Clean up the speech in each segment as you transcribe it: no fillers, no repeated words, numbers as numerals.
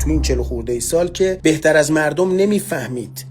تو این 40 خورده ای سال که بهتر از مردم نمیفهمید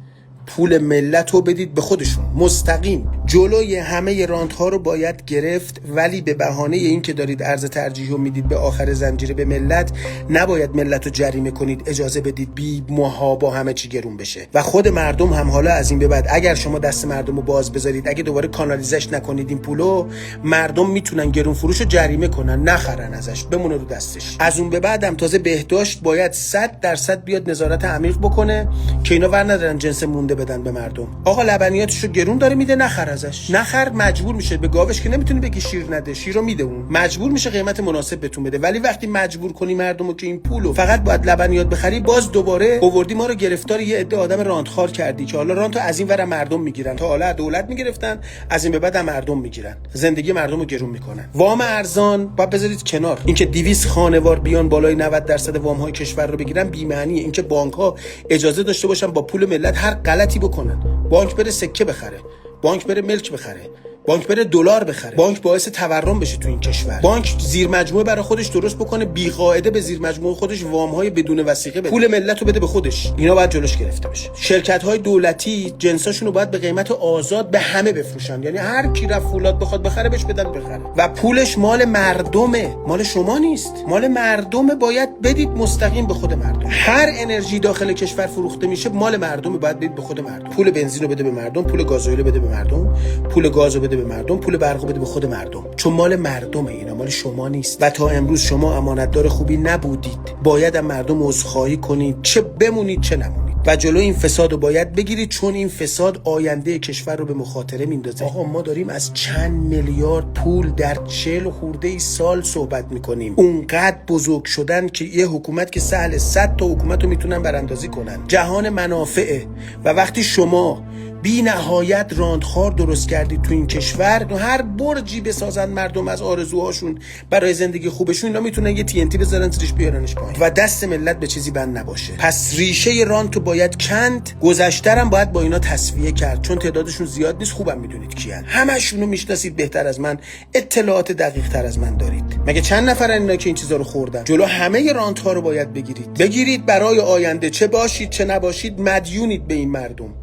پول ملت رو بدید به خودشون مستقیم. جلوی همه رانت‌ها رو باید گرفت، ولی به بهانه این که دارید ارز ترجیح رو میدید به آخر زنجیره به ملت، نباید ملت رو جریمه کنید، اجازه بدید بی محابا همه چی گرون بشه. و خود مردم هم حالا از این به بعد اگر شما دست مردم رو باز بذارید، اگه دوباره کانالیزش نکنید این پولو، مردم میتونن گرون فروش رو جریمه کنن، نخرن ازش، بمونه رو دستش. از اون به بعدم تازه بهداشت باید 100% بیاد نظارت عمیق بکنه که اینا ور ندارن جنس مونده بدن به مردم. آقا لبنیاتشو گرون داره میده، نخر ازش. نخر مجبور میشه، به گاوش که نمیتونی بگی شیر نده، شیر رو میده، اون مجبور میشه قیمت مناسب بهتون بده. ولی وقتی مجبور کنی مردمو که این پولو فقط باید لبنیات بخری، باز دوباره آوردی ما رو گرفتار یه عده آدم رانتخوار کردی که حالا رانتو از این ور مردم میگیرن، تا حالا دولت میگرفتن، از این به بعد مردم میگیرن، زندگی مردم رو گرون میکنن. وام ارزان باید بذارید کنار. اینکه 200 خانوار بیان بالای 90% وام های کشور رو بگیرن بی معنیه. اینکه بانک ها اجازه داشته باشن با پول ملت هر غلطی بکنن، بانک بره سکه بخره، بانک بره ملک بخره، بانک بره دلار بخره، بانک باعث تورم بشه تو این کشور، بانک زیر مجموعه برای خودش درست بکنه، بی قاعده به زیر مجموعه خودش وام های بدون وثیقه بده، پول ملت رو بده به خودش. اینا باید جلوش گرفته بشه. شرکت های دولتی جنساشون رو باید به قیمت آزاد به همه بفروشن، یعنی هر کی رفت فولاد بخواد بخره بهش بدن بخره، و پولش مال مردمه، مال شما نیست، مال مردمه. باید بدید مستقیم به خود مردم. هر انرژی داخل کشور فروخته میشه مال مردمه، باید بدید به خود مردم. پول بنزین رو بده به مردم، پول گازوئیل بده به مردم، پول گاز رو بده به مردم، پول برق بده به خود مردم، چون مال مردمه، اینا مال شما نیست. و تا امروز شما امانتدار خوبی نبودید، باید از مردم عذرخواهی کنید، چه بمونید چه نمونید، و جلو این فساد رو باید بگیرید، چون این فساد آینده کشور رو به مخاطره میندازه. آقا ما داریم از چند میلیارد پول در 40 خورده ای سال صحبت میکنیم، اونقدر بزرگ شدن که یه حکومت که سهل 100 تا حکومت رو میتونن براندازی کنن. جهان منافعه، و وقتی شما بی نهایت راندخوار درست کردید تو این کشور، هر برجی بسازن مردم از آرزوهاشون برای زندگی خوبشون، اینا میتونن یه TNT بذارن زیرش بیارنش پایین و دست ملت به چیزی بند نباشه. پس ریشه رانتو باید کند، گذشته‌ام باید با اینا تصفیه کرد، چون تعدادشون زیاد نیست، خوبم میدونید کیان، همشونو میشناسید بهتر از من، اطلاعات دقیق تر از من دارید. مگه چند نفرن اینا که این چیزا رو خوردن؟ جلو همه رانت‌ها رو باید بگیرید برای آینده، چه باشید چه نباشید مدیونید به این مردم.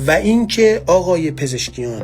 و اینکه آقای پزشکیان،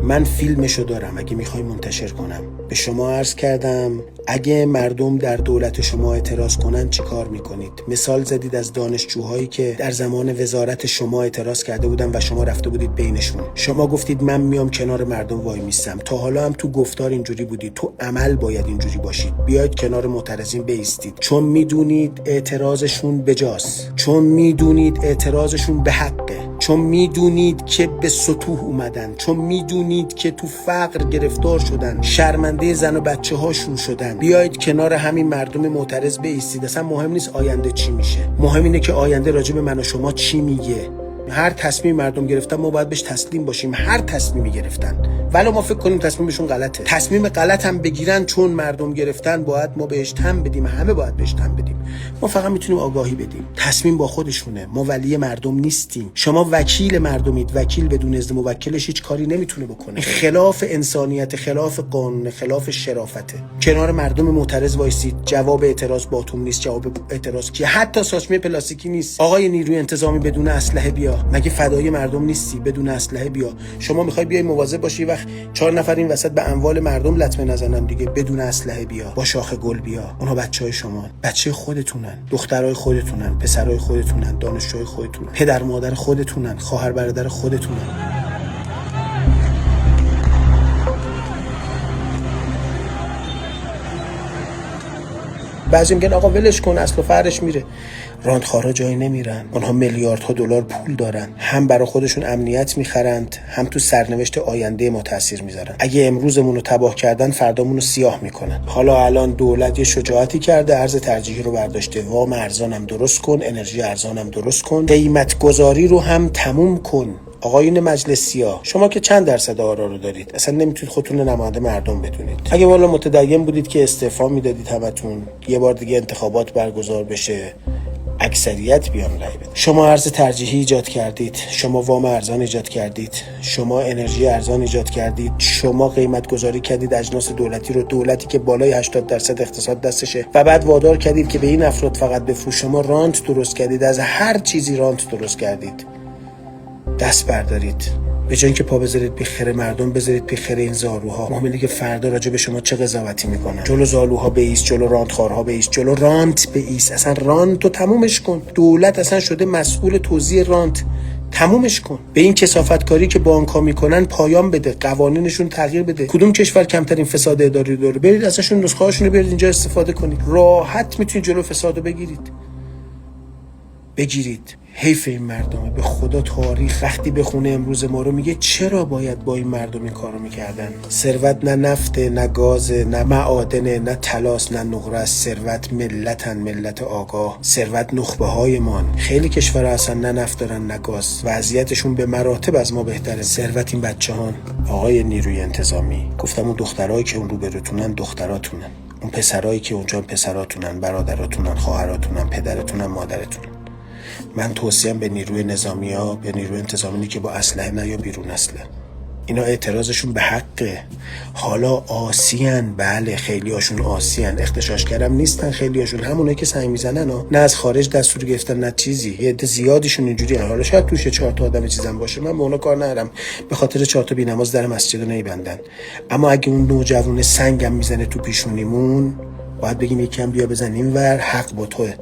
من فیلمشو دارم، اگه میخوای منتشر کنم. به شما عرض کردم اگه مردم در دولت شما اعتراض کنن چی کار میکنید. مثال زدید از دانشجوهایی که در زمان وزارت شما اعتراض کرده بودن و شما رفته بودید بینشون. شما گفتید من میام کنار مردم وای میستم. تا حالا هم تو گفتار اینجوری بودید، تو عمل باید اینجوری باشید. بیاید کنار معترضین بایستید، چون میدونید اعتراضشون بجاست، چون میدونید اعتراضشون به حقه، چون میدونید که به سطوح اومدن، چون میدونید که تو فقر گرفتار شدن، شرمنده زن و بچه هاشون شدن. بیایید کنار همین مردم معترض بایستید. اصلا مهم نیست آینده چی میشه، مهم اینه که آینده راجع به من و شما چی میگه. هر تصمیم مردم گرفتن ما باید بهش تسلیم باشیم، هر تصمیمی گرفتن، ولی ما فکر کنیم تصمیمشون غلطه. تصمیم غلط هم بگیرن، چون مردم گرفتن باید ما بهش تن بدیم، همه باید بهش تن بدیم. ما فقط میتونیم آگاهی بدیم، تصمیم با خودشونه، ما ولی مردم نیستیم. شما وکیل مردمید، وکیل بدون اذن موکلش هیچ کاری نمیتونه بکنه. خلاف انسانیت، خلاف قانون، خلاف شرافته. کنار مردم معترض وایسید. جواب اعتراض باتون نیست، جواب اعتراض که حتی ساچمه پلاستیکی نیست. آقای نیروی انتظامی بدون اسلحه بیا، مگه فدای مردم نیستی؟ بدون اسلحه بیا. شما میخوای بیای مواظب باشی وقت 4 نفر این وسط به اموال مردم لطمه نزنن دیگه. بدون اسلحه بیا، با شاخ گل بیا. اونها بچهای شما، بچه خودتونن، دخترای خودتونن، پسرای خودتونن، دانشجوی خودتونن، پدر مادر خودتونن، خواهر برادر خودتونن. بعضی میگن آقا ولش کن، اصل و فرعش میره. راندخوارا جایی نمیرن، اونها میلیاردها دلار پول دارن، هم برای خودشون امنیت میخرند، هم تو سرنوشت آینده ما تاثیر میذارن. اگه امروزمون رو تباه کردن، فردامون رو سیاه میکنن. حالا الان دولت یه شجاعتی کرده، ارز ترجیحی رو برداشته، وام ارزانم درست کن، انرژی ارزانم درست کن، قیمت گذاری رو هم تموم کن. آقایون مجلسیا، شما که چند درصد آرا رو دارید؟ اصلا نمیتونید خودتون نماینده مردم بدونید. اگه والا متدین بودید که استعفا میدادید همتون، یه بار دیگه انتخابات برگزار بشه، اکثریت بیان رای بدن. شما ارز ترجیحی ایجاد کردید، شما وام ارزان ایجاد کردید، شما انرژی ارزان ایجاد کردید، شما قیمت گذاری کردید اجناس دولتی رو، دولتی که بالای 80% اقتصاد دستشه، و بعد وادار کردید که به این افراد فقط بفروش. شما رانت درست کردید، از هر چیزی رانت درست کردید. دست بردارید، به جای اینکه پا بذارید پی خیر مردم، بذارید پی خیر این زالوها. مهمه که فردا راجع به شما چه قضاوتی میکنن. جلو زالوها بایست، جلو رانتخوارها بایست، جلو رانت بایست. اصلا رانتو تمومش کن. دولت اصلا شده مسئول توزیع رانت. تمومش کن. به این کثافتکاری که بانک‌ها میکنن پایان بده، قوانینشون تغییر بده. کدوم کشور کمترین فساد اداری داره؟ برید ازشون نسخه هاشون رو برید اینجا استفاده کنید. راحت میتونید جلو فسادو بگیرید. حیف این مردمه. به خدا تاریخ وقتی بخونه امروز ما رو میگه چرا باید با این مردم این کارو میکردن. ثروت نه نفته، نه گازه، نه معادنه، نه طلاست، نه نقره است. ثروت ملتن، ملت آگاه. ثروت نخبه های مان. خیلی کشورها اصلا نه نفت دارن نه گاز، وضعیتشون به مراتب از ما بهتره. ثروت این بچه‌هان. آقای نیروی انتظامی، گفتم اون دخترایی که اون روبروتونن دختراتونن، اون پسرایی که اونجا پسراتونن، برادراتونن، خواهراتونن، پدرتونن، مادرتونن. من توصیم به نیروی نظامی ها، به نیروی انتظامی که با اسلحه نه یا بیرون اسلحه. اینا اعتراضشون به حقه. حالا آسیان، بله خیلی هاشون آسیان، اغتشاشگرم نیستن خیلی هاشون، همونه که سنگ میزنن ها. نه از خارج دستور گرفتن نه چیزی. یه عده زیادیشون اینجوری هن. حالا شاید توش 4 تا آدم چیزام باشه، من به اونا کار ندارم، به خاطر 4 تا بی‌نماز در مسجد نمیبندن. اما اگه اون نوجوان سنگم میزنه تو پیشونیمون، باید بگیم یکم بیا بزن اینور، حق با توه،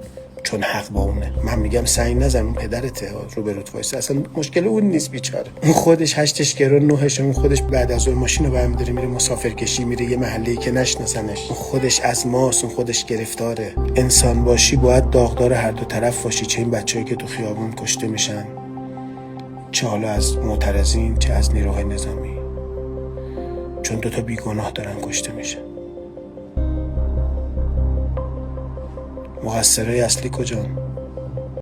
چون حق با اونه. من میگم سنگ نزن، اون پدرته رو به روت وایسه. اصلا مشکل اون نیست بیچاره. اون خودش 8 گرون 9 اون خودش بعد از اون ماشین رو برمی داره میره مسافرکشی، میره یه محله‌ای که نشناسنش. اون خودش از ماست، اون خودش گرفتاره. انسان باشی باید داغدار هر دو طرف باشی. چه این بچه‌ای که تو خیابون کشته میشن، چه حالا از معترضین، چه از نیروهای نظامی، چون 2 تا بیگناه دارن کشته میشن. مقصرای اصلی کجان؟